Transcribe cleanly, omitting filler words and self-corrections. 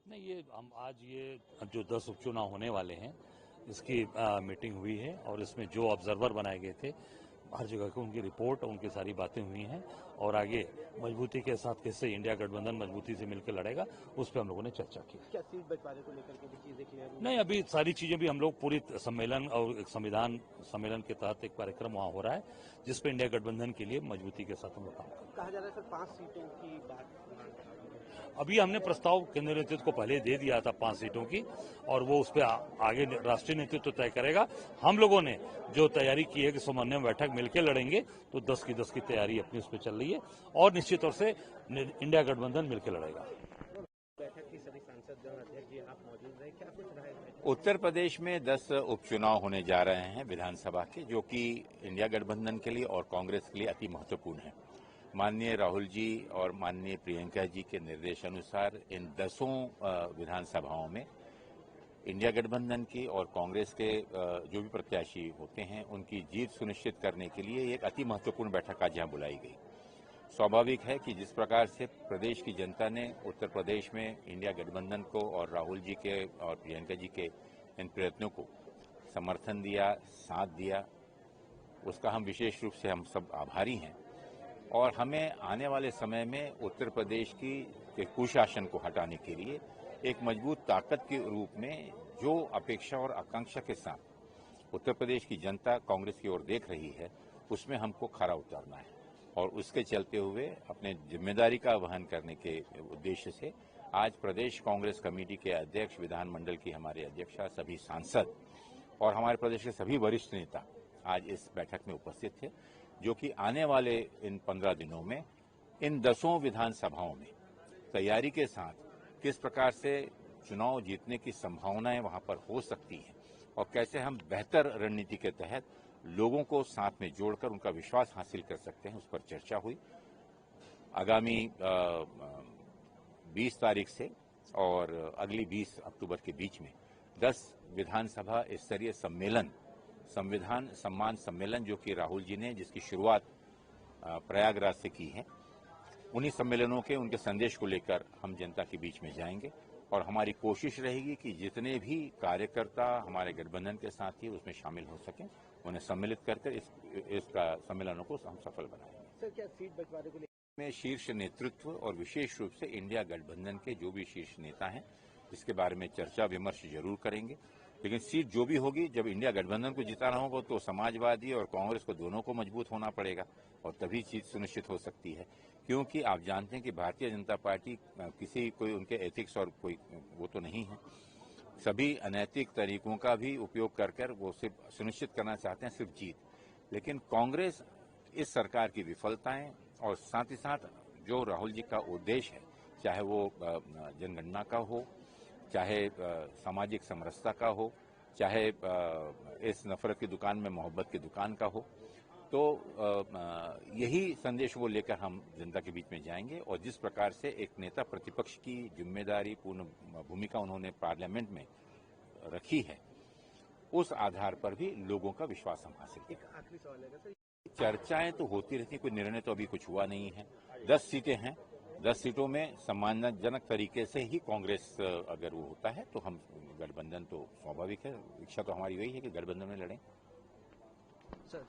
नहीं, ये हम आज ये जो 10 उपचुनाव होने वाले हैं इसकी मीटिंग हुई है और इसमें जो ऑब्जर्वर बनाए गए थे हर जगह की उनकी रिपोर्ट उनकी सारी बातें हुई हैं और आगे मजबूती के साथ कैसे इंडिया गठबंधन मजबूती से मिलकर लड़ेगा उस पर हम लोगों ने चर्चा की। क्या सीट बंटवारे को लेकर के भी चीजें क्लियर हुई? नहीं, अभी सारी चीजें भी हम लोग पूरी सम्मेलन और एक संविधान सम्मेलन के तहत एक कार्यक्रम वहाँ हो रहा है जिसपे इंडिया गठबंधन के लिए मजबूती के साथ हम लोग काम कर रहे हैं। कहा जा रहा है सर 5 सीटों की बात। अभी हमने प्रस्ताव केंद्रीय नेतृत्व को पहले दे दिया था 5 सीटों की और वो उस पर आगे राष्ट्रीय नेतृत्व तय करेगा। हम लोगों ने जो तैयारी की है कि समन्वय बैठक मिलकर लड़ेंगे तो 10 की तैयारी अपनी उस पर चल रही है और निश्चित तौर से इंडिया गठबंधन मिलकर लड़ेगा। बैठक की सभी सांसद अध्यक्ष जी आप मौजूद रहे, क्या कुछ रहा है? उत्तर प्रदेश में 10 उपचुनाव होने जा रहे हैं विधानसभा के, जो कि इंडिया गठबंधन के लिए और कांग्रेस के लिए अति महत्वपूर्ण है। माननीय राहुल जी और माननीय प्रियंका जी के निर्देशानुसार इन 10 विधानसभाओं में इंडिया गठबंधन की और कांग्रेस के जो भी प्रत्याशी होते हैं उनकी जीत सुनिश्चित करने के लिए एक अति महत्वपूर्ण बैठक आज यहाँ बुलाई गई। स्वाभाविक है कि जिस प्रकार से प्रदेश की जनता ने उत्तर प्रदेश में इंडिया गठबंधन को और राहुल जी के और प्रियंका जी के इन प्रयत्नों को समर्थन दिया, साथ दिया, उसका हम विशेष रूप से हम सब आभारी हैं। और हमें आने वाले समय में उत्तर प्रदेश की कुशासन को हटाने के लिए एक मजबूत ताकत के रूप में जो अपेक्षा और आकांक्षा के साथ उत्तर प्रदेश की जनता कांग्रेस की ओर देख रही है, उसमें हमको खरा उतरना है। और उसके चलते हुए अपने जिम्मेदारी का वहन करने के उद्देश्य से आज प्रदेश कांग्रेस कमेटी के अध्यक्ष, विधानमंडल की हमारे अध्यक्षा, सभी सांसद और हमारे प्रदेश के सभी वरिष्ठ नेता आज इस बैठक में उपस्थित थे, जो कि आने वाले इन 15 दिनों में इन 10 विधानसभाओं में तैयारी के साथ किस प्रकार से चुनाव जीतने की संभावनाएं वहां पर हो सकती हैं और कैसे हम बेहतर रणनीति के तहत लोगों को साथ में जोड़कर उनका विश्वास हासिल कर सकते हैं, उस पर चर्चा हुई। आगामी 20 तारीख से और अगली 20 अक्टूबर के बीच में 10 विधानसभा स्तरीय सम्मेलन, संविधान सम्मान सम्मेलन, जो कि राहुल जी ने जिसकी शुरुआत प्रयागराज से की है, उन्हीं सम्मेलनों के उनके संदेश को लेकर हम जनता के बीच में जाएंगे और हमारी कोशिश रहेगी कि जितने भी कार्यकर्ता हमारे गठबंधन के साथ ही उसमें शामिल हो सकें, उन्हें सम्मिलित करके इसका सम्मेलनों को हम सफल बनाएंगे। सर क्या सीट बंटवारे को में शीर्ष नेतृत्व और विशेष रूप से इंडिया गठबंधन के जो भी शीर्ष नेता हैं, इसके बारे में चर्चा विमर्श जरूर करेंगे। लेकिन सीट जो भी होगी, जब इंडिया गठबंधन को जिताना होगा तो समाजवादी और कांग्रेस को दोनों को मजबूत होना पड़ेगा और तभी जीत सुनिश्चित हो सकती है। क्योंकि आप जानते हैं कि भारतीय जनता पार्टी किसी कोई उनके एथिक्स और कोई वो तो नहीं है, सभी अनैतिक तरीकों का भी उपयोग कर वो सिर्फ सुनिश्चित करना चाहते हैं सिर्फ जीत। लेकिन कांग्रेस इस सरकार की विफलताएं और साथ ही साथ जो राहुल जी का उद्देश्य है, चाहे वो जनगणना का हो, चाहे सामाजिक समरसता का हो, चाहे इस नफरत की दुकान में मोहब्बत की दुकान का हो, तो यही संदेश वो लेकर हम जनता के बीच में जाएंगे। और जिस प्रकार से एक नेता प्रतिपक्ष की जिम्मेदारी पूर्ण भूमिका उन्होंने पार्लियामेंट में रखी है, उस आधार पर भी लोगों का विश्वास हम हासिल करेंगे। एक आखिरी सवाल है सर, चर्चाएं तो होती रहती, कोई निर्णय तो अभी कुछ हुआ नहीं है। 10 सीटें हैं, 10 सीटों में सम्मानजनक तरीके से ही कांग्रेस अगर वो होता है तो हम गठबंधन तो स्वाभाविक है, इच्छा तो हमारी वही है कि गठबंधन में लड़ें।